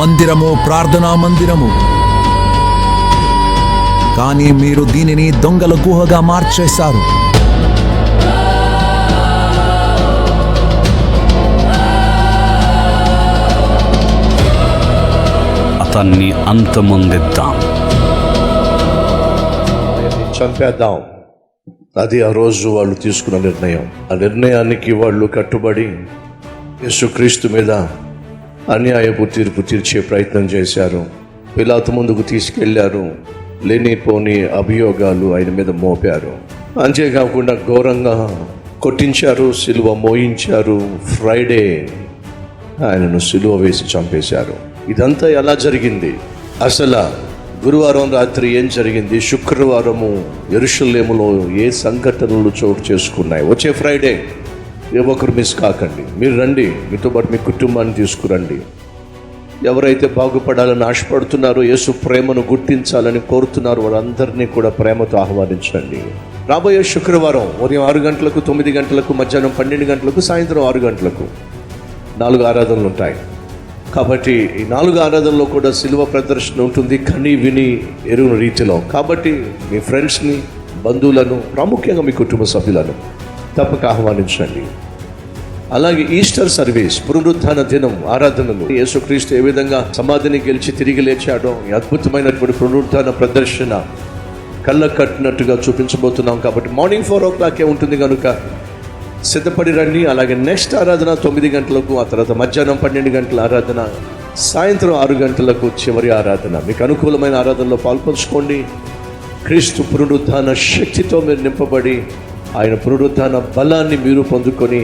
మందిరము ప్రార్థనా మందిరము. కానీ మీరు దీనిని దొంగల గుహగా మార్చేశారు. అతన్ని అంతమొందిద్దాం, చంపేద్దాం. అది ఆ రోజు వాళ్ళు తీసుకున్న నిర్ణయం. ఆ నిర్ణయానికి వాళ్ళు కట్టుబడి యేసుక్రీస్తు మీద అన్యాయపు తీర్పు తీర్చే ప్రయత్నం చేశారు. పిలాతు ముందుకు తీసుకెళ్లారు. లేనిపోని అభియోగాలు ఆయన మీద మోపారు. అంతేకాకుండా ఘోరంగా కొట్టించారు, సిలువ మోయించారు. ఫ్రైడే ఆయనను సిలువ వేసి చంపేశారు. ఇదంతా ఎలా జరిగింది? అసలు గురువారం రాత్రి ఏం జరిగింది? శుక్రవారము యెరూషలేములో ఏ సంఘటనలు చోటు చేసుకున్నాయి? వచ్చే ఫ్రైడే ఏ ఒక్కరు మిస్ కాకండి. మీరు రండి, మీతో పాటు మీ కుటుంబాన్ని తీసుకురండి. ఎవరైతే బాగుపడాలని ఆశపడుతున్నారో, యేసు ప్రేమను గుర్తించాలని కోరుతున్నారు, వారందరినీ కూడా ప్రేమతో ఆహ్వానించండి. రాబోయే శుక్రవారం ఉదయం 6 గంటలకు, 9 గంటలకు, మధ్యాహ్నం 12 గంటలకు, సాయంత్రం 6 గంటలకు 4 ఆరాధనలు ఉంటాయి. కాబట్టి ఈ 4 ఆరాధనలో కూడా సిలువ ప్రదర్శన ఉంటుంది, కని విని ఎరువుల రీతిలో. కాబట్టి మీ ఫ్రెండ్స్ని, బంధువులను, ప్రాముఖ్యంగా మీ కుటుంబ సభ్యులను తప్పక ఆహ్వానించండి. అలాగే ఈస్టర్ సర్వీస్, పునరుత్థాన దినం ఆరాధనలు, యేసుక్రీస్తు ఏ విధంగా సమాధిని గెలిచి తిరిగి లేచాడో ఈ అద్భుతమైనటువంటి పునరుత్థాన ప్రదర్శన కళ్ళ కట్టినట్టుగా చూపించబోతున్నాం. కాబట్టి మార్నింగ్ 4 o'clock ఉంటుంది కనుక సిద్ధపడి రండి. అలాగే నెక్స్ట్ ఆరాధన 9 గంటలకు, ఆ తర్వాత మధ్యాహ్నం 12 గంటల ఆరాధన, సాయంత్రం 6 గంటలకు చివరి ఆరాధన. మీకు అనుకూలమైన ఆరాధనలో పాల్పంచుకోండి. క్రీస్తు పునరుత్థాన శక్తితో మీరు నింపబడి ఆయన పునరుత్థాన బలాన్ని మీరు పొందుకొని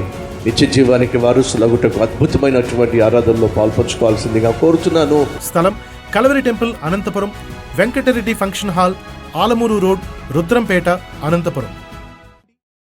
నిత్య జీవానికి వారసులగుటకు అద్భుతమైనటువంటి ఆరాధనలో పాల్పంచుకోవాల్సిందిగా కోరుతున్నాను. స్థలం Calvary temple, Anantapuram. Venkatareddy function hall, Alamuru road, Rudrampeta, Anantapuram.